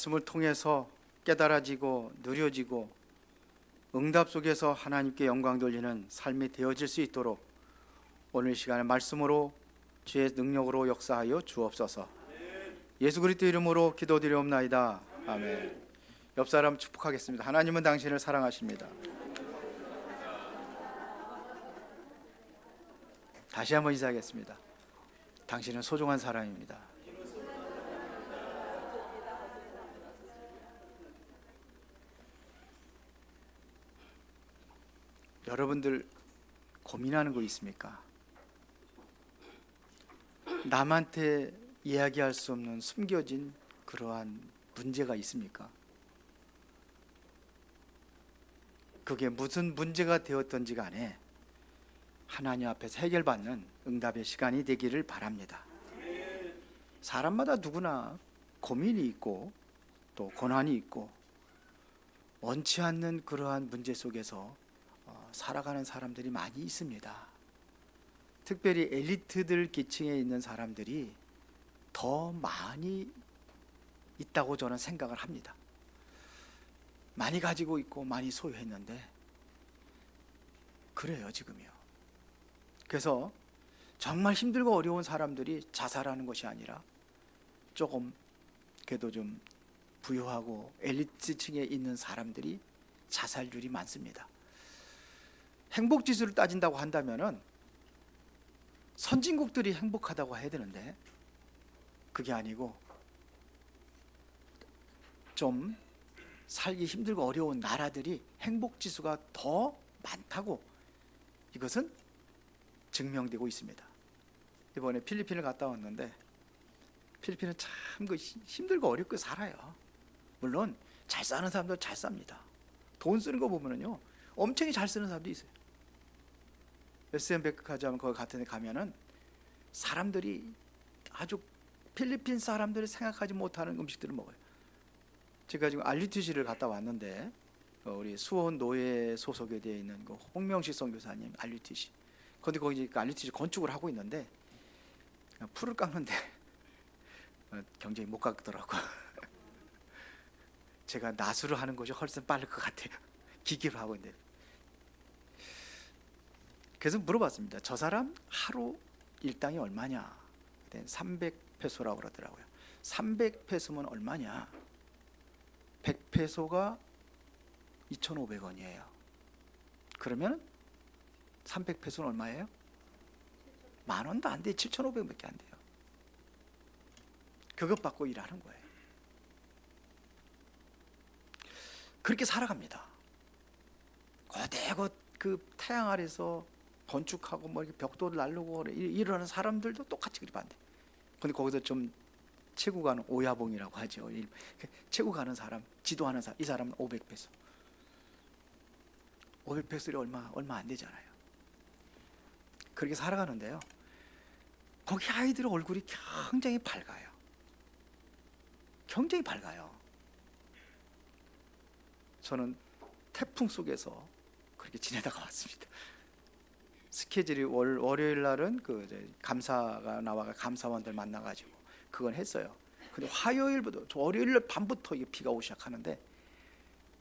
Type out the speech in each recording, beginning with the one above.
말씀을 통해서 깨달아지고 누려지고 응답 속에서 하나님께 영광 돌리는 삶이 되어질 수 있도록 오늘 시간에 말씀으로 주의 능력으로 역사하여 주옵소서. 예수 그리스도 이름으로 기도드리옵나이다. 아멘. 옆 사람 축복하겠습니다. 하나님은 당신을 사랑하십니다. 다시 한번 인사하겠습니다. 당신은 소중한 사람입니다. 여러분들 고민하는 거 있습니까? 남한테 이야기할 수 없는 숨겨진 그러한 문제가 있습니까? 그게 무슨 문제가 되었던지 간에 하나님 앞에서 해결받는 응답의 시간이 되기를 바랍니다. 사람마다 누구나 고민이 있고 또 고난이 있고 원치 않는 그러한 문제 속에서 살아가는 사람들이 많이 있습니다. 특별히 엘리트들 계층에 있는 사람들이 더 많이 있다고 저는 생각을 합니다. 많이 가지고 있고 많이 소유했는데 그래요 지금요. 그래서 정말 힘들고 어려운 사람들이 자살하는 것이 아니라 조금 그래도 좀 부유하고 엘리트층에 있는 사람들이 자살률이 많습니다. 행복지수를 따진다고 한다면은 선진국들이 행복하다고 해야 되는데 그게 아니고 좀 살기 힘들고 어려운 나라들이 행복지수가 더 많다고 이것은 증명되고 있습니다. 이번에 필리핀을 갔다 왔는데 필리핀은 참 힘들고 어렵게 살아요. 물론 잘 사는 사람들 잘 삽니다. 돈 쓰는 거 보면은요 엄청 잘 쓰는 사람도 있어요. SM 백화점 거기 같은 데 가면은 사람들이 아주 필리핀 사람들이 생각하지 못하는 음식들을 먹어요. 제가 지금 RUTC를 갔다 왔는데 우리 수원 노예 소속에 되어 있는 그 홍명식 선교사님 RUTC. 근데 거기 RUTC 건축을 하고 있는데 풀을 깎는데 경쟁이 못 깎더라고. 제가 나수를 하는 것이 훨씬 빠를 것 같아요. 기기로 하고 있는데. 그래서 물어봤습니다. 저 사람 하루 일당이 얼마냐? 300페소라고 그러더라고요. 300페소면 얼마냐? 100페소가 2,500원이에요. 그러면 300페소는 얼마예요? 10,000원도 안 돼. 7,500원밖에 안 돼요. 그것 받고 일하는 거예요. 그렇게 살아갑니다. 고대고 그 태양 아래서 건축하고 뭐 이렇게 벽돌 날르고 이러는 사람들도 똑같이 그리 반대. 근데 거기서 좀 최고 가는 오야봉이라고 하죠. 최고 가는 사람, 지도하는 사람, 이 사람은 500페소. 500페소이 얼마 안 되잖아요. 그렇게 살아가는데요. 거기 아이들 얼굴이 굉장히 밝아요. 굉장히 밝아요. 저는 태풍 속에서 그렇게 지내다가 왔습니다. 스케줄이 월요일 날은 그 감사가 나와 감사원들 만나가지고 그건 했어요. 근데 화요일부터 월요일 밤부터 비가 오기 시작하는데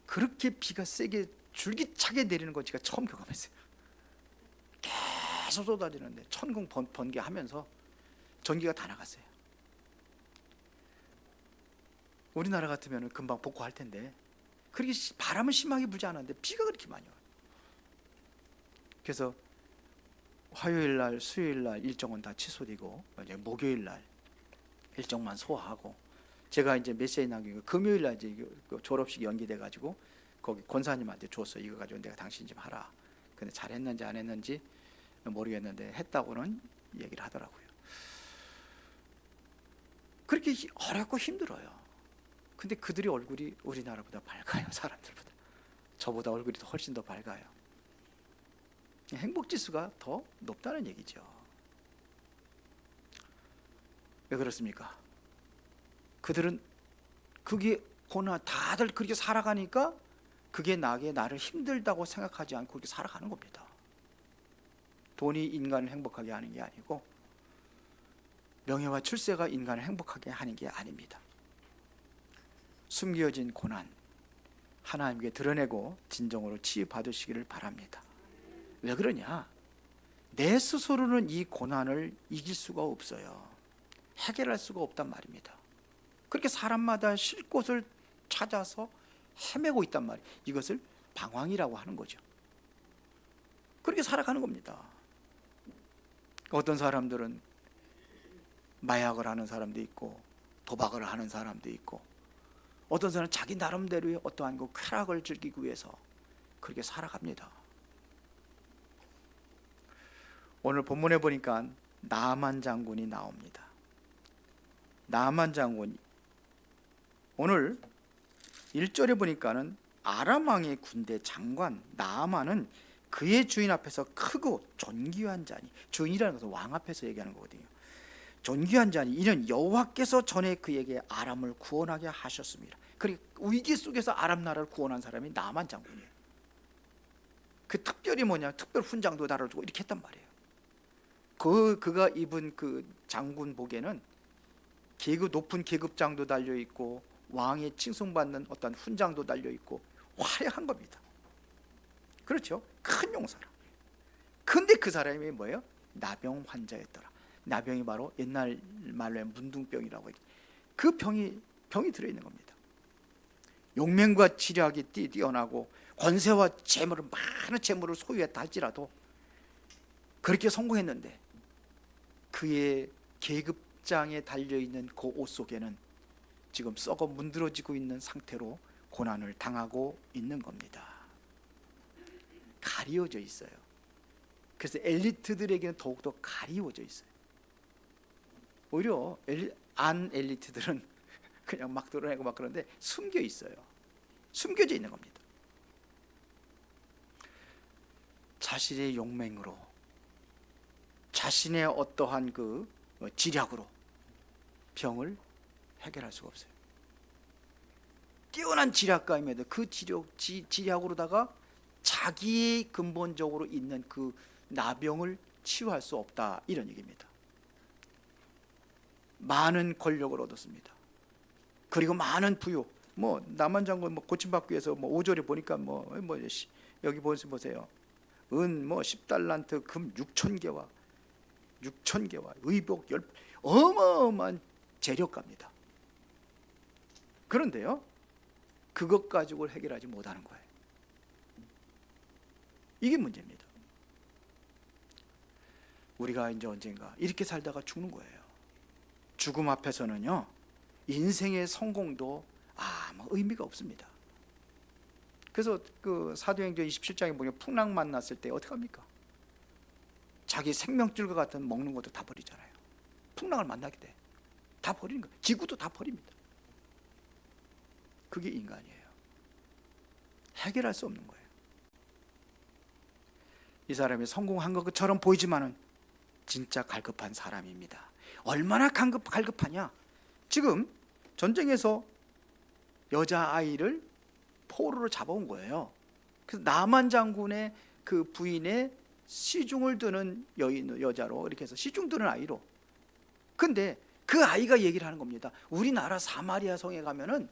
그렇게 비가 세게 줄기차게 내리는 거 제가 처음 경험했어요. 계속 쏟아지는데 천궁 번개하면서 전기가 다 나갔어요. 우리나라 같으면 금방 복구할 텐데 그렇게 바람은 심하게 불지 않았는데 비가 그렇게 많이 와요. 그래서 화요일 날, 수요일 날 일정은 다 취소되고 이제 목요일 날 일정만 소화하고 제가 이제 메시지 남기고 금요일 날 이제 졸업식이 연기돼 가지고 거기 권사님한테 줬어. 이거 가지고 내가 당신 좀 하라. 근데 잘했는지 안 했는지 모르겠는데 했다고는 얘기를 하더라고요. 그렇게 어렵고 힘들어요. 근데 그들이 얼굴이 우리나라보다 밝아요. 사람들보다. 저보다 얼굴이 훨씬 더 밝아요. 행복지수가 더 높다는 얘기죠. 왜 그렇습니까? 그들은 그게 고난 다들 그렇게 살아가니까 그게 나를 힘들다고 생각하지 않고 그렇게 살아가는 겁니다. 돈이 인간을 행복하게 하는 게 아니고 명예와 출세가 인간을 행복하게 하는 게 아닙니다. 숨겨진 고난 하나님께 드러내고 진정으로 치유받으시기를 바랍니다. 왜 그러냐? 내 스스로는 이 고난을 이길 수가 없어요. 해결할 수가 없단 말입니다. 그렇게 사람마다 쉴 곳을 찾아서 헤매고 있단 말이에요. 이것을 방황이라고 하는 거죠. 그렇게 살아가는 겁니다. 어떤 사람들은 마약을 하는 사람도 있고 도박을 하는 사람도 있고, 어떤 사람은 자기 나름대로의 어떠한 그 쾌락을 즐기기 위해서 그렇게 살아갑니다. 오늘 본문에 보니까 나만 장군이 나옵니다. 나만 장군이 오늘 1절에 보니까는 아람 왕의 군대 장관 나아만은 그의 주인 앞에서 크고 존귀한 자니, 주인이라는 것은 왕 앞에서 얘기하는 거거든요. 존귀한 자니 이는 여호와께서 전에 그에게 아람을 구원하게 하셨습니다. 그러니까 위기 속에서 아람 나라를 구원한 사람이 나만 장군이에요. 그 특별히 뭐냐, 특별 훈장도 달아주고 이렇게 했단 말이에요. 그가 입은 그 장군복에는 높은 계급장도 달려 있고 왕의 칭송받는 어떤 훈장도 달려 있고 화려한 겁니다. 그렇죠? 큰 용사라. 근데 그 사람이 뭐예요? 나병 환자였더라. 나병이 바로 옛날 말로 문둥병이라고 했죠. 그 병이 들어있는 겁니다. 용맹과 지략이 뛰어나고 권세와 재물을, 많은 재물을 소유했다 할지라도 그렇게 성공했는데 그의 계급장에 달려있는 그 옷 속에는 지금 썩어 문드러지고 있는 상태로 고난을 당하고 있는 겁니다. 가리워져 있어요. 그래서 엘리트들에게는 더욱더 가리워져 있어요. 오히려 안 엘리트들은 그냥 막 드러내고 막 그런데 숨겨 있어요. 숨겨져 있는 겁니다. 자신의 용맹으로, 자신의 어떠한 그 지략으로 병을 해결할 수가 없어요. 뛰어난 지략가임에도 그 지략으로다가 자기 근본적으로 있는 그 나병을 치유할 수 없다, 이런 얘기입니다. 많은 권력을 얻었습니다. 그리고 많은 부요, 나만 장군 고침받기 위해서 5절에 보니까 여기 보세요. 은 10달란트, 금 6,000개와 의복 10, 어마어마한 재력가입니다. 그런데요, 그것 가지고 해결하지 못하는 거예요. 이게 문제입니다. 우리가 이제 언젠가 이렇게 살다가 죽는 거예요. 죽음 앞에서는요, 인생의 성공도 아무 의미가 없습니다. 그래서 그 사도행전 27장에 보면 풍랑 만났을 때 어떻게 합니까? 자기 생명줄과 같은 먹는 것도 다 버리잖아요. 풍랑을 만나게 돼. 다 버리는 거예요. 지구도 다 버립니다. 그게 인간이에요. 해결할 수 없는 거예요. 이 사람이 성공한 것처럼 보이지만은 진짜 갈급한 사람입니다. 얼마나 갈급하냐? 지금 전쟁에서 여자아이를 포로로 잡아온 거예요. 그래서 나만 장군의 그 부인의 시중을 드는 여자로, 이렇게 해서 시중 드는 아이로. 근데 그 아이가 얘기를 하는 겁니다. 우리나라 사마리아 성에 가면은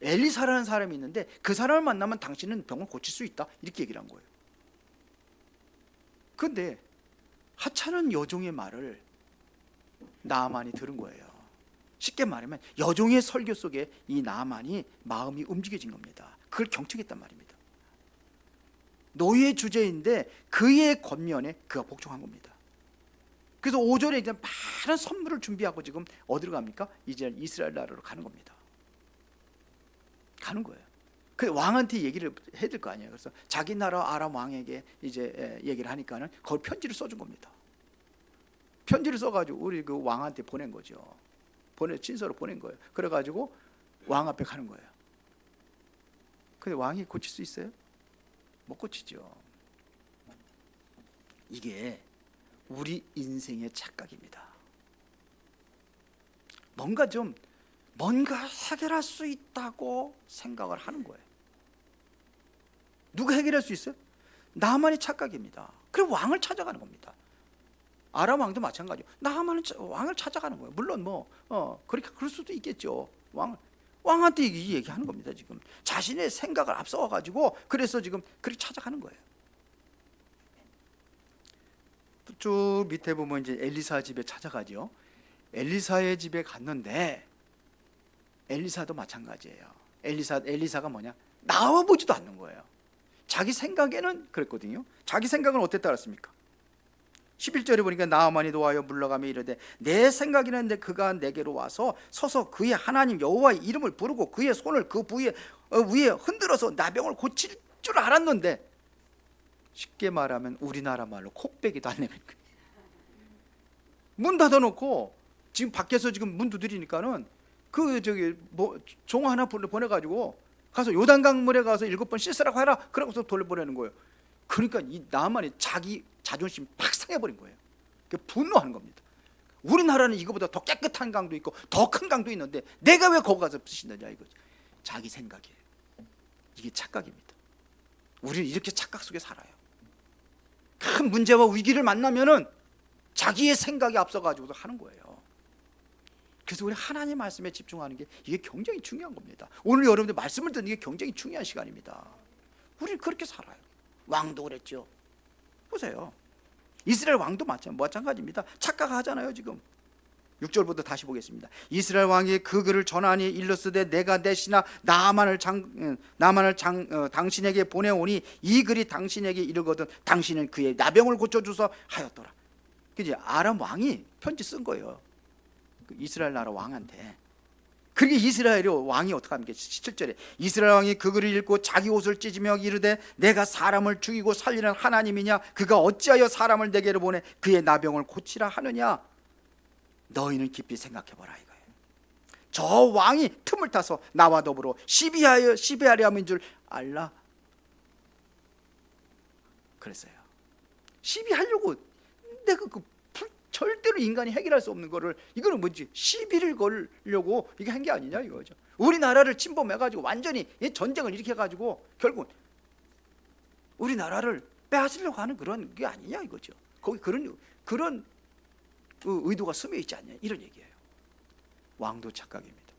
엘리사라는 사람이 있는데 그 사람을 만나면 당신은 병을 고칠 수 있다, 이렇게 얘기를 한 거예요. 근데 하찮은 여종의 말을 나아만이 들은 거예요. 쉽게 말하면 여종의 설교 속에 이 나아만이 마음이 움직여진 겁니다. 그걸 경청했단 말입니다. 노예의 주제인데 그의 권면에 그가 복종한 겁니다. 그래서 5절에 이제 많은 선물을 준비하고 지금 어디로 갑니까? 이제 이스라엘 나라로 가는 겁니다. 가는 거예요. 그 왕한테 얘기를 해야 될 거 아니에요. 그래서 자기 나라 아람 왕에게 이제 얘기를 하니까는 그걸 편지를 써준 겁니다. 편지를 써가지고 우리 그 왕한테 보낸 거죠. 친서로 보낸 거예요. 그래가지고 왕 앞에 가는 거예요. 근데 왕이 고칠 수 있어요? 못 고치죠. 이게 우리 인생의 착각입니다. 뭔가 해결할 수 있다고 생각을 하는 거예요. 누가 해결할 수 있어요? 나만의 착각입니다. 그래서 왕을 찾아가는 겁니다. 아람 왕도 마찬가지요. 나만은 왕을 찾아가는 거예요. 물론 그렇게 그럴 수도 있겠죠. 왕한테 이 얘기하는 겁니다. 지금 자신의 생각을 앞서가 가지고 그래서 지금 그렇게 찾아가는 거예요. 쭉 밑에 보면 이제 엘리사 집에 찾아가죠. 엘리사의 집에 갔는데 엘리사도 마찬가지예요. 엘리사가 뭐냐? 나와보지도 않는 거예요. 자기 생각에는 그랬거든요. 자기 생각은 어땠다 그랬습니까? 11절에 보니까 나아만이 노하여 물러가며 이르되 내 생각에는 그가 내게로 와서 서서 그의 하나님 여호와의 이름을 부르고 그의 손을 그 부위에 위에 흔들어서 나병을 고칠 줄 알았는데, 쉽게 말하면 우리나라 말로 콧배기도 안 내밀 거예요. 문 닫아놓고 지금 밖에서 지금 문 두드리니까는 그 저기 뭐 종 하나 보내가지고 가서 요단강물에 가서 7번 씻으라고 해라, 그러고서 돌려보내는 거예요. 그러니까 이 나만이 자기 자존심 팍 상해버린 거예요. 분노하는 겁니다. 우리나라는 이거보다 더 깨끗한 강도 있고 더 큰 강도 있는데 내가 왜 거기 가서 씻느냐 이거죠. 자기 생각이에요. 이게 착각입니다. 우리는 이렇게 착각 속에 살아요. 큰 문제와 위기를 만나면은 자기의 생각이 앞서가지고 하는 거예요. 그래서 우리 하나님 말씀에 집중하는 게 이게 굉장히 중요한 겁니다. 오늘 여러분들 말씀을 듣는 게 굉장히 중요한 시간입니다. 우리는 그렇게 살아요. 왕도 그랬죠. 보세요. 이스라엘 왕도 마찬가지입니다. 착각하잖아요. 지금 6절부터 다시 보겠습니다. 이스라엘 왕이 그 글을 전하니 일러스되 내가 내 신하 나만을 당신에게 보내오니 이 글이 당신에게 이르거든 당신은 그의 나병을 고쳐주소 하였더라. 그지? 아람 왕이 편지 쓴 거예요. 이스라엘 나라 왕한테. 그렇게 이스라엘 왕이 어떻게 합니까? 7절에 이스라엘 왕이 그 글을 읽고 자기 옷을 찢으며 이르되 내가 사람을 죽이고 살리는 하나님이냐? 그가 어찌하여 사람을 내게로 보내 그의 나병을 고치라 하느냐? 너희는 깊이 생각해보라 이거예요. 저 왕이 틈을 타서 나와 더불어 시비하려 함인 줄 알라 그랬어요. 시비하려고 내가 절대로 인간이 해결할 수 없는 거를, 이거는 뭔지 시비를 걸려고 이게 한 게 아니냐 이거죠. 우리나라를 침범해가지고 완전히 전쟁을 일으켜가지고 결국 우리나라를 빼앗으려고 하는 그런 게 아니냐 이거죠. 거기 그런 의도가 스며 있지 않냐 이런 얘기예요. 왕도 착각입니다.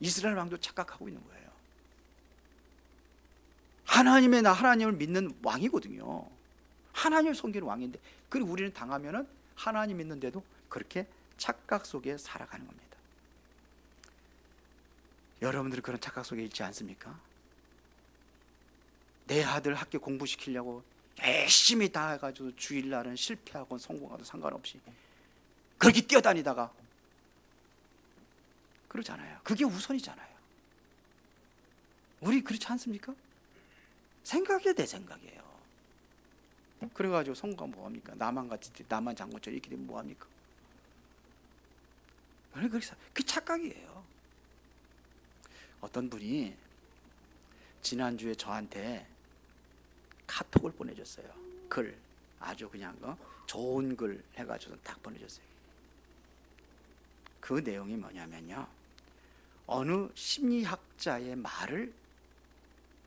이스라엘 왕도 착각하고 있는 거예요. 하나님을 믿는 왕이거든요. 하나님을 섬기는 왕인데, 그리고 우리는 당하면은 하나님 믿는데도 그렇게 착각 속에 살아가는 겁니다. 여러분들이 그런 착각 속에 있지 않습니까? 내 아들 학교 공부시키려고 열심히 다 해가지고 주일날은 실패하고 성공하고 상관없이 그렇게 뛰어다니다가 그러잖아요. 그게 우선이잖아요. 우리 그렇지 않습니까? 생각이 내 생각이에요. 그래가지고 성공하면 뭐합니까? 나만 장군처럼 이렇게 되면 뭐합니까? 그 착각이에요. 어떤 분이 지난주에 저한테 카톡을 보내줬어요. 글, 아주 그냥 좋은 글 해가지고 딱 보내줬어요. 그 내용이 뭐냐면요, 어느 심리학자의 말을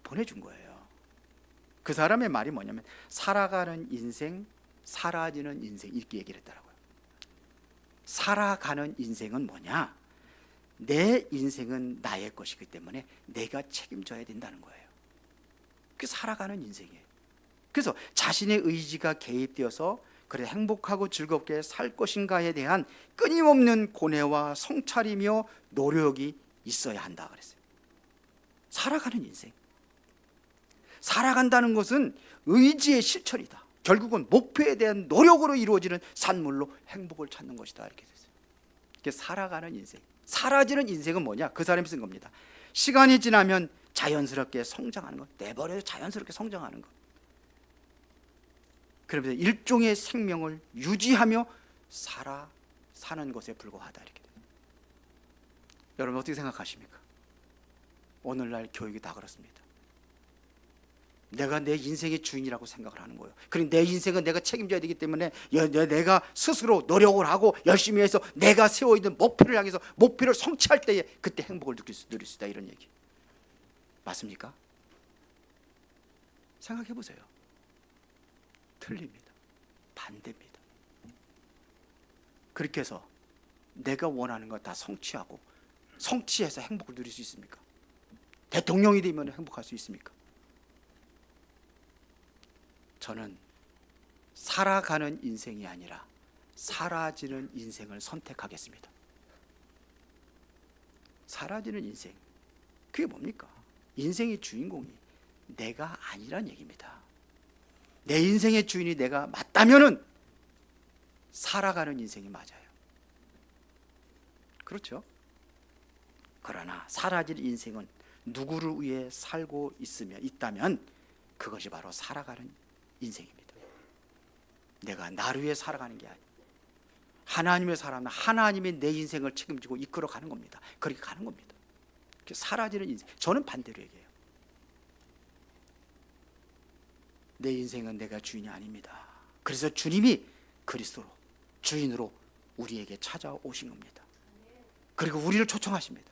보내준 거예요. 그 사람의 말이 뭐냐면 살아가는 인생, 사라지는 인생, 이렇게 얘기를 했더라고요. 살아가는 인생은 뭐냐? 내 인생은 나의 것이기 때문에 내가 책임져야 된다는 거예요. 그게 살아가는 인생이에요. 그래서 자신의 의지가 개입되어서 그래 행복하고 즐겁게 살 것인가에 대한 끊임없는 고뇌와 성찰이며 노력이 있어야 한다 그랬어요. 살아가는 인생, 살아간다는 것은 의지의 실천이다. 결국은 목표에 대한 노력으로 이루어지는 산물로 행복을 찾는 것이다 이렇게 됐어요. 이게 살아가는 인생. 사라지는 인생은 뭐냐? 그 사람이 쓴 겁니다. 시간이 지나면 자연스럽게 성장하는 것, 내버려서 자연스럽게 성장하는 것. 그러면서 일종의 생명을 유지하며 사는 것에 불과하다 이렇게 돼요. 여러분 어떻게 생각하십니까? 오늘날 교육이 다 그렇습니다. 내가 내 인생의 주인이라고 생각을 하는 거예요. 그리고 내 인생은 내가 책임져야 되기 때문에 내가 스스로 노력을 하고 열심히 해서 내가 세워있는 목표를 향해서 목표를 성취할 때에 그때 행복을 누릴 수 있다 이런 얘기 맞습니까? 생각해 보세요. 틀립니다. 반대입니다. 그렇게 해서 내가 원하는 거 다 성취하고 성취해서 행복을 누릴 수 있습니까? 대통령이 되면 행복할 수 있습니까? 저는 살아가는 인생이 아니라 사라지는 인생을 선택하겠습니다. 사라지는 인생, 그게 뭡니까? 인생의 주인공이 내가 아니란 얘기입니다. 내 인생의 주인이 내가 맞다면은 살아가는 인생이 맞아요. 그렇죠? 그러나 사라질 인생은 누구를 위해 살고 있다면 그것이 바로 살아가는 인생입니다. 내가 나를 위해 살아가는 게 아니에요. 하나님의 사람은 하나님이 내 인생을 책임지고 이끌어가는 겁니다. 그렇게 가는 겁니다. 사라지는 인생, 저는 반대로 얘기해요. 내 인생은 내가 주인이 아닙니다. 그래서 주님이 그리스도로 주인으로 우리에게 찾아오신 겁니다. 그리고 우리를 초청하십니다.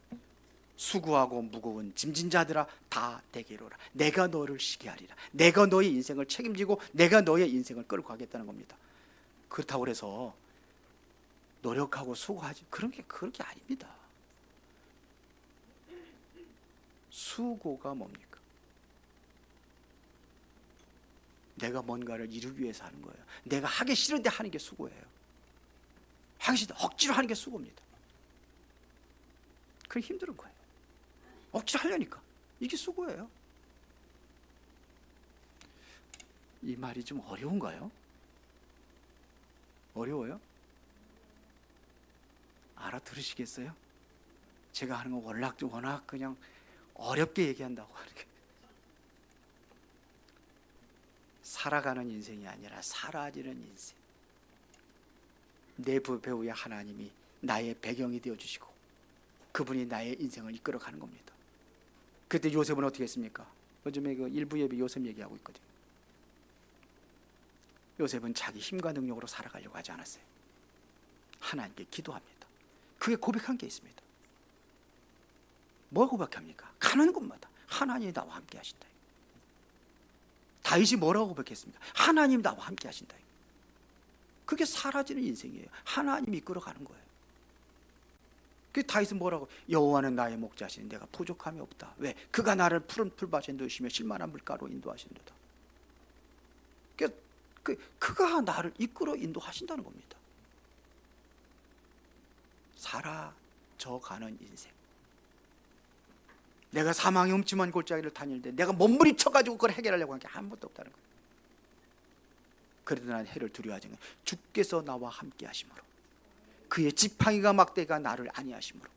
수고하고 무거운 짐진 자들아 다 내게로 오라. 내가 너를 쉬게 하리라. 내가 너의 인생을 책임지고 내가 너의 인생을 끌고 가겠다는 겁니다. 그렇다고 해서 노력하고 수고하지 그런 게 아닙니다. 수고가 뭡니까? 내가 뭔가를 이루기 위해서 하는 거예요. 내가 하기 싫은데 하는 게 수고예요. 하기 싫다 억지로 하는 게 수고입니다. 그게 힘든 거예요. 억지로 하려니까 이게 수고예요. 이 말이 좀 어려운가요? 어려워요? 알아들으시겠어요? 제가 하는 거 워낙 그냥 어렵게 얘기한다고 하는 살아가는 인생이 아니라 사라지는 인생. 내 배우의 하나님이 나의 배경이 되어주시고 그분이 나의 인생을 이끌어가는 겁니다. 그때 요셉은 어떻게 했습니까? 요즘에 그 일부 예배 요셉 얘기하고 있거든요. 요셉은 자기 힘과 능력으로 살아가려고 하지 않았어요. 하나님께 기도합니다. 그게 고백한 게 있습니다. 뭐 고백합니까? 가는 곳마다 하나님이 나와 함께 하신다. 다윗이 뭐라고 고백했습니까? 하나님 나와 함께 하신다. 그게 사라지는 인생이에요. 하나님이 이끌어가는 거예요. 그 다윗은 뭐라고? 여호와는 나의 목자시니 내가 부족함이 없다. 왜? 그가 나를 푸른 풀밭에 누시며 실만한 물가로 인도하신도다. 그가 나를 이끌어 인도하신다는 겁니다. 사라져가는 인생. 내가 사망의 음침한 골짜기를 다니는데 내가 몸부림쳐가지고 그걸 해결하려고 한 게 아무것도 없다는 거예요. 그래도 난 해를 두려워하지 않아요. 주께서 나와 함께 하심으로 그의 지팡이가 막대가 나를 안위하심으로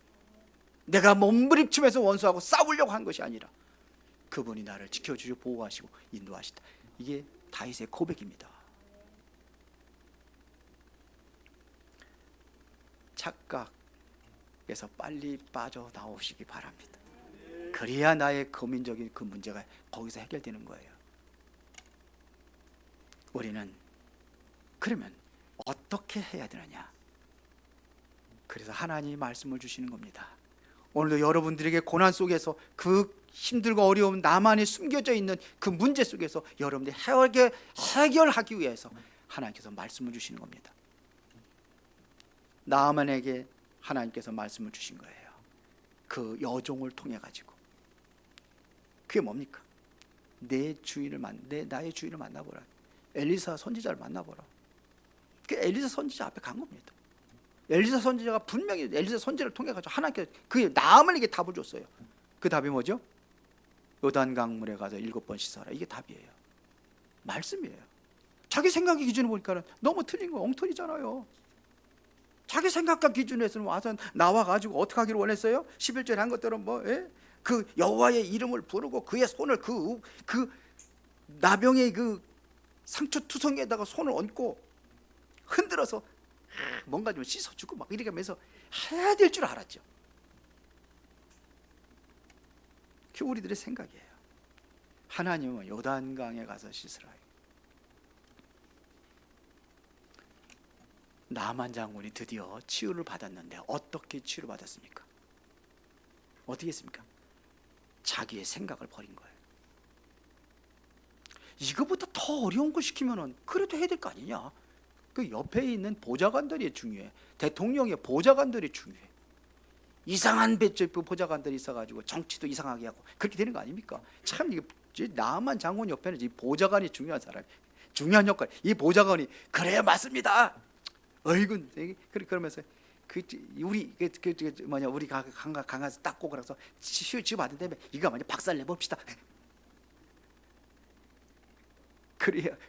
내가 몸부림치면서 원수하고 싸우려고 한 것이 아니라 그분이 나를 지켜주시고 보호하시고 인도하시다. 이게 다윗의 고백입니다. 착각에서 빨리 빠져나오시기 바랍니다. 그래야 나의 고민적인 그 문제가 거기서 해결되는 거예요. 우리는 그러면 어떻게 해야 되느냐? 그래서 하나님이 말씀을 주시는 겁니다. 오늘도 여러분들에게 고난 속에서 그 힘들고 어려운 나만이 숨겨져 있는 그 문제 속에서 여러분들이 해결하기 위해서 하나님께서 말씀을 주시는 겁니다. 나만에게 하나님께서 말씀을 주신 거예요. 그 여종을 통해 가지고. 그게 뭡니까? 나의 주인을 만나보라. 엘리사 선지자를 만나보라. 그 엘리사 선지자 앞에 간 겁니다. 엘리사 선지자가 분명히 엘리사 선지자를 통해 가지고 하나님께 그 나만에게 답을 줬어요. 그 답이 뭐죠? 요단 강물에 가서 7번 씻어라. 이게 답이에요. 말씀이에요. 자기 생각의 기준을 보니까 너무 틀린 거 엉터리잖아요. 자기 생각과 기준에서는 와서 나와가지고 어떻게 하기를 원했어요? 11절에 한 것들은 그 여호와의 이름을 부르고 그의 손을 그 나병의 그 상처투성이에다가 손을 얹고 흔들어서 뭔가 좀 씻어주고 막 이렇게 하면서 해야 될 줄 알았죠. 그게 우리들의 생각이에요. 하나님은 요단강에 가서 씻으라. 나만 장군이 드디어 치유를 받았는데 어떻게 치유를 받았습니까? 어떻게 했습니까? 자기의 생각을 버린 거예요. 이거보다 더 어려운 거 시키면은 그래도 해야 될 거 아니냐? 그 옆에 있는 보좌관들이 중요해. 대통령의 보좌관들이 중요해. 이상한 보좌관들이 있어가지고 정치도 이상하게 하고 그렇게 되는 거 아닙니까? 참 이게 나만 장군 옆에는 이 보좌관이 중요한 사람, 중요한 역할. 이 보좌관이 그래야 맞습니다. 어이구, 그러면서 우리 뭐냐 우리 강가서 닦고 그래서 치유 받은 다음에 이거 먼저 박살 내봅시다.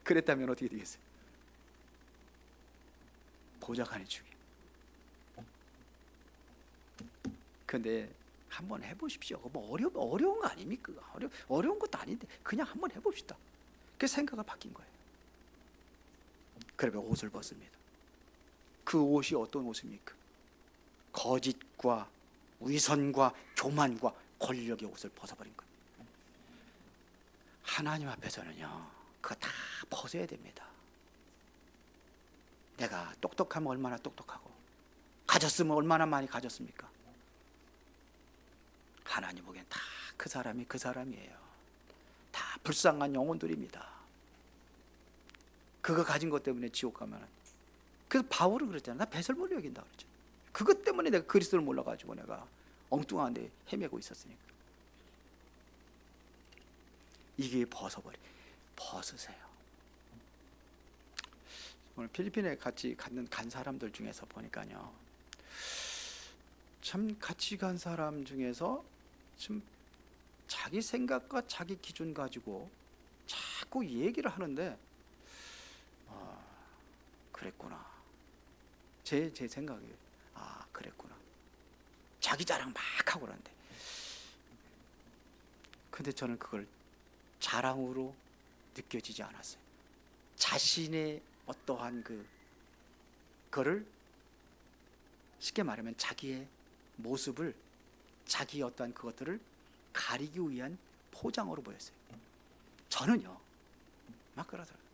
그랬다면 어떻게 되겠어요? 보좌관이 중요해. 근데 한번 해보십시오. 뭐 어려운 거 아닙니까? 어려운 것도 아닌데 그냥 한번 해봅시다. 그 생각을 바뀐 거예요. 그러면 옷을 벗습니다. 그 옷이 어떤 옷입니까? 거짓과 위선과 교만과 권력의 옷을 벗어버린 거예요. 하나님 앞에서는요, 그거 다 벗어야 됩니다. 내가 똑똑하면 얼마나 똑똑하고 가졌으면 얼마나 많이 가졌습니까? 하나님 보기엔 다 그 사람이에요. 다 불쌍한 영혼들입니다. 그거 가진 것 때문에 지옥 가면, 그래서 바울은 그랬잖아. 나 배설물로 여긴다 그러죠. 그것 때문에 내가 그리스도를 몰라가지고 내가 엉뚱한 데 헤매고 있었으니까. 이게 벗으세요. 오늘 필리핀에 같이 간 사람들 중에서 보니까요, 참 같이 간 사람 중에서 좀 자기 생각과 자기 기준 가지고 자꾸 얘기를 하는데, 그랬구나. 제 생각이에요. 그랬구나. 자기 자랑 막 하고 그러는데, 근데 저는 그걸 자랑으로 느껴지지 않았어요. 자신의 어떠한 그거를, 쉽게 말하면 자기의 모습을, 자기 어떠한 그것들을 가리기 위한 포장으로 보였어요. 저는요, 막 그러더라고요.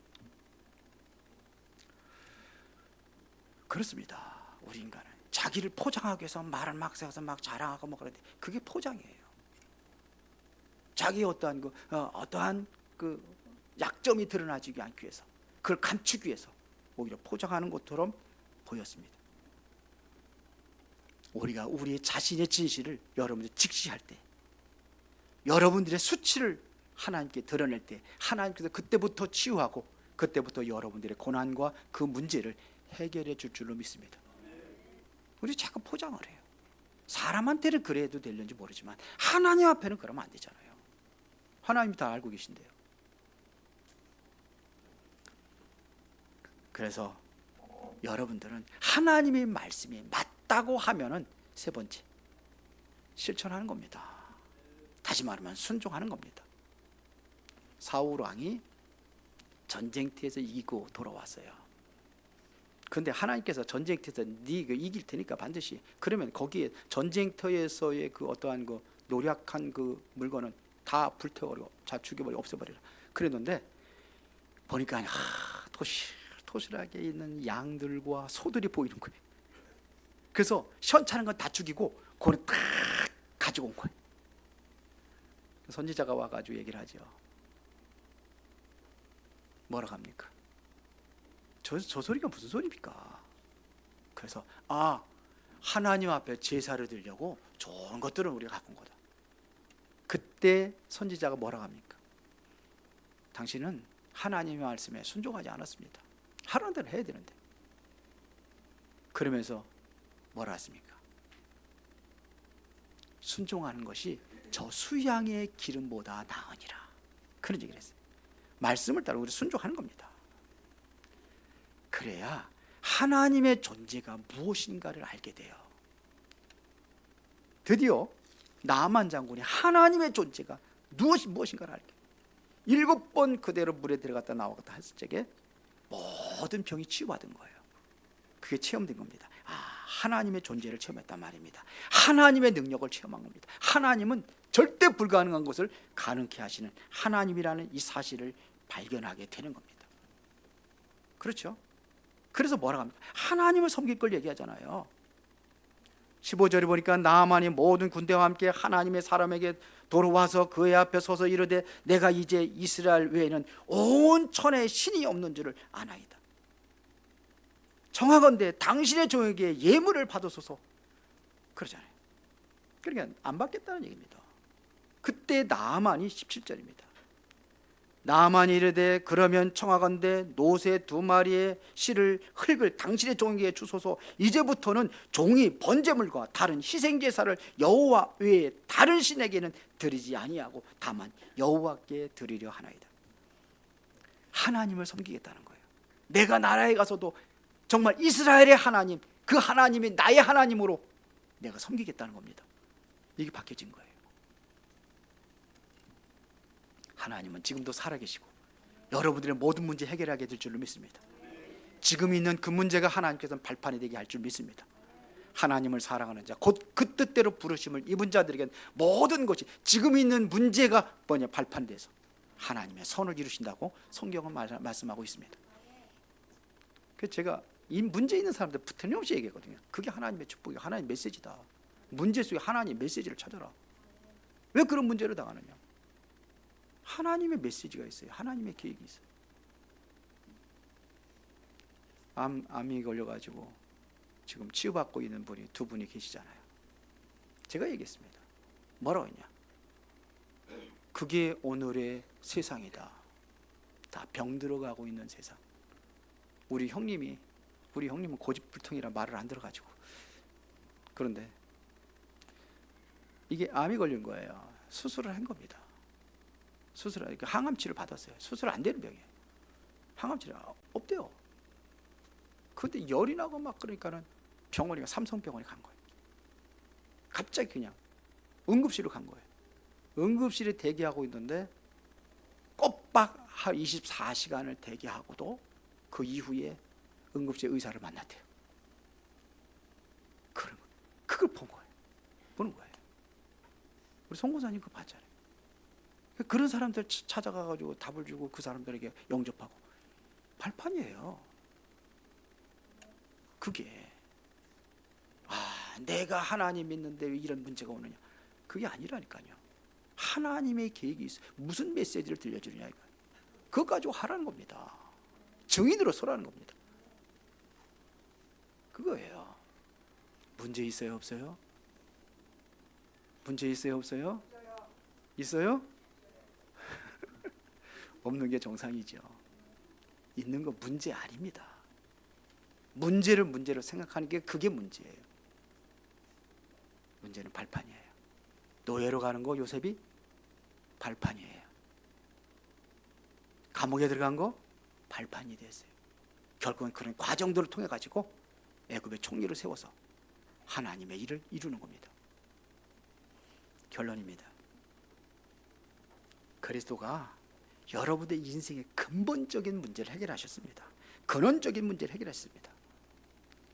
그렇습니다. 우리 인간은 자기를 포장하기 위해서 말을 막 세워서 막 자랑하고 뭐 그런데 그게 포장이에요. 자기의 어떠한 그 약점이 드러나지 않기 위해서, 그걸 감추기 위해서 오히려 포장하는 것처럼 보였습니다. 우리가 우리의 자신의 진실을 여러분들 직시할 때, 여러분들의 수치를 하나님께 드러낼 때, 하나님께서 그때부터 치유하고 그때부터 여러분들의 고난과 그 문제를 해결해 줄 줄로 믿습니다. 우리 자꾸 포장을 해요. 사람한테는 그래도 되는지 모르지만 하나님 앞에는 그러면 안 되잖아요. 하나님이 다 알고 계신데요. 그래서 여러분들은 하나님의 말씀이 맞다고 하면은, 세 번째, 실천하는 겁니다. 다시 말하면 순종하는 겁니다. 사울 왕이 전쟁터에서 이기고 돌아왔어요. 근데 하나님께서 전쟁터에서 네가 이길 테니까 반드시, 그러면 거기에 전쟁터에서의 그 어떠한 그 노력한 그 물건은 다 불태워버리고 다 죽여버리고 없애버리라 그랬는데, 보니까 토실하게 있는 양들과 소들이 보이는 거예요. 그래서 시원찮은 건 다 죽이고 그걸 딱 가지고 온 거예요. 선지자가 와가지고 얘기를 하죠. 뭐라고 합니까? 저 소리가 무슨 소리입니까? 그래서 하나님 앞에 제사를 드리려고 좋은 것들은 우리가 갖고 온 거다. 그때 선지자가 뭐라고 합니까? 당신은 하나님의 말씀에 순종하지 않았습니다. 하라는 대로 해야 되는데. 그러면서 뭐라 했습니까? 순종하는 것이 저 수양의 기름보다 나으니라, 그런 얘기를 했어요. 말씀을 따라 우리 순종하는 겁니다. 그래야 하나님의 존재가 무엇인가를 알게 돼요. 드디어 나만 장군이 하나님의 존재가 무엇인가를 알게, 7번 그대로 물에 들어갔다 나왔다 했을 적에 모든 병이 치유받은 거예요. 그게 체험된 겁니다. 하나님의 존재를 체험했단 말입니다. 하나님의 능력을 체험한 겁니다. 하나님은 절대 불가능한 것을 가능케 하시는 하나님이라는 이 사실을 발견하게 되는 겁니다. 그렇죠? 그래서 뭐라고 합니까? 하나님을 섬길 걸 얘기하잖아요. 15절에 보니까 나만이 모든 군대와 함께 하나님의 사람에게 돌아와서 그의 앞에 서서 이르되 내가 이제 이스라엘 외에는 온 천하에 신이 없는 줄을 아나이다. 정하건대 당신의 종에게 예물을 받으소서, 그러잖아요. 그러니까 안 받겠다는 얘기입니다. 그때 나아만이 17절입니다. 나아만이 이르되 그러면 청하건대 노새 2마리의 실을 흙을 당신의 종에게 주소서. 이제부터는 종이 번제물과 다른 희생제사를 여호와 외에 다른 신에게는 드리지 아니하고 다만 여호와께 드리려 하나이다. 하나님을 섬기겠다는 거예요. 내가 나라에 가서도 정말 이스라엘의 하나님, 그 하나님이 나의 하나님으로 내가 섬기겠다는 겁니다. 이게 바뀌어진 거예요. 하나님은 지금도 살아계시고 여러분들의 모든 문제 해결하게 될 줄로 믿습니다. 지금 있는 그 문제가 하나님께서는 발판이 되게 할 줄 믿습니다. 하나님을 사랑하는 자, 곧 그 뜻대로 부르심을 입은 자들에겐 모든 것이 지금 있는 문제가 뭐냐 발판돼서 하나님의 선을 이루신다고 성경은 말씀하고 있습니다. 그래서 제가 이 문제 있는 사람들 틀림없이 얘기하거든요. 그게 하나님의 축복이야. 하나님의 메시지다. 문제 속에 하나님의 메시지를 찾아라. 왜 그런 문제를 당하느냐? 하나님의 메시지가 있어요. 하나님의 계획이 있어요. 암이 걸려가지고 지금 치유받고 있는 분이 2분이 계시잖아요. 제가 얘기했습니다. 뭐라고 했냐? 그게 오늘의 세상이다. 다 병들어가고 있는 세상. 우리 형님은 고집불통이라 말을 안 들어가지고. 그런데 이게 암이 걸린 거예요. 수술을 한 겁니다. 항암치를 받았어요. 수술 안 되는 병이에요. 항암치가 없대요. 근데 열이 나고 막 그러니까는 삼성병원에 간 거예요. 갑자기 그냥 응급실로 간 거예요. 응급실에 대기하고 있는데 꼬박 24시간을 대기하고도 그 이후에 응급실 의사를 만났대요. 그걸 보는 거예요. 우리 송 권사님 그거 봤잖아요. 그런 사람들 찾아가가지고 답을 주고 그 사람들에게 영접하고 발판이에요. 그게 내가 하나님 믿는데 왜 이런 문제가 오느냐? 그게 아니라니까요. 하나님의 계획이 있어요. 무슨 메시지를 들려주느냐 이거. 그거 가지고 하라는 겁니다. 증인으로 서라는 겁니다. 그거예요. 문제 있어요, 없어요? 문제 있어요, 없어요? 있어요? 없는 게 정상이죠. 있는 거 문제 아닙니다. 문제를 문제로 생각하는 게 그게 문제예요. 문제는 발판이에요. 노예로 가는 거 요셉이 발판이에요. 감옥에 들어간 거 발판이 됐어요. 결국은 그런 과정들을 통해 가지고 애굽의 총리를 세워서 하나님의 일을 이루는 겁니다. 결론입니다. 그리스도가 여러분의 인생의 근본적인 문제를 해결하셨습니다. 근원적인 문제를 해결했습니다.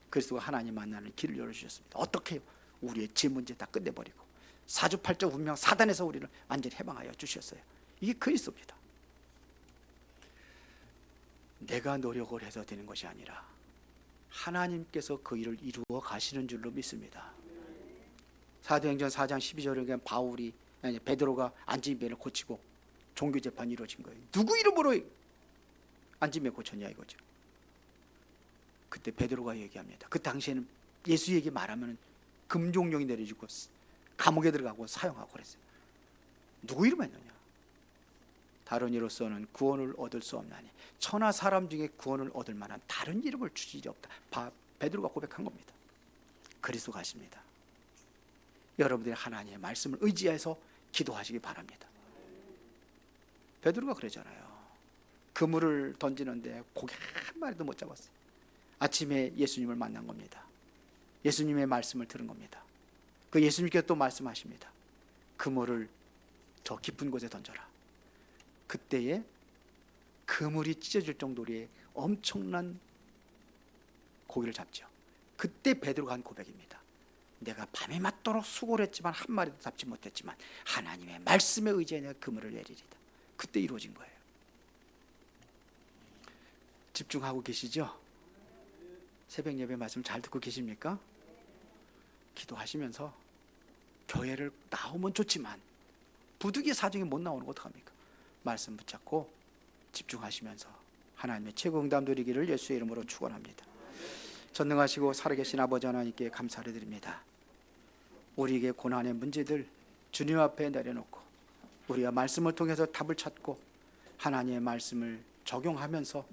그리스도가 하나님 만나는 길을 열어주셨습니다. 어떻게 해요? 우리의 죄 문제 다 끝내버리고 사주팔적 운명 사단에서 우리를 완전히 해방하여 주셨어요. 이게 그리스도입니다. 내가 노력을 해서 되는 것이 아니라 하나님께서 그 일을 이루어 가시는 줄로 믿습니다. 사도행전 4장 12절에 베드로가 안진뱅이를 고치고 종교재판이 이루어진 거예요. 누구 이름으로 안진뱅이 고쳤냐 이거죠. 그때 베드로가 얘기합니다. 그 당시에는 예수 얘기 말하면 금종령이 내려지고 감옥에 들어가고 사형하고 그랬어요. 누구 이름 했느냐? 다른 이로서는 구원을 얻을 수 없나니 천하 사람 중에 구원을 얻을 만한 다른 이름을 주시지 없다. 베드로가 고백한 겁니다. 그리스도 가십니다. 여러분들이 하나님의 말씀을 의지해서 기도하시기 바랍니다. 베드로가 그러잖아요. 그물을 던지는데 고기 한 마리도 못 잡았어요. 아침에 예수님을 만난 겁니다. 예수님의 말씀을 들은 겁니다. 그 예수님께서 또 말씀하십니다. 그물을 저 깊은 곳에 던져라. 그때에 그물이 찢어질 정도의 엄청난 고기를 잡죠. 그때 베드로가 한 고백입니다. 내가 밤이 맞도록 수고를 했지만 한 마리도 잡지 못했지만 하나님의 말씀에 의지해 내가 그물을 내리리다. 그때 이루어진 거예요. 집중하고 계시죠? 새벽 예배 말씀 잘 듣고 계십니까? 기도하시면서 교회를 나오면 좋지만 부득이 사정이 못 나오는 거 어떡합니까? 말씀 붙잡고 집중하시면서 하나님의 최고 응답 누리기를 예수의 이름으로 축원합니다. 전능하시고 살아계신 아버지 하나님께 감사를 드립니다. 우리에게 고난의 문제들 주님 앞에 내려놓고 우리가 말씀을 통해서 답을 찾고 하나님의 말씀을 적용하면서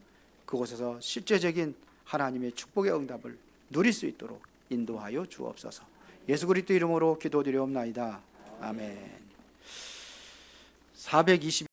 그곳에서 실제적인 하나님의 축복의 응답을 누릴 수 있도록 인도하여 주옵소서. 예수 그리스도 이름으로 기도드리옵나이다. 아멘. 420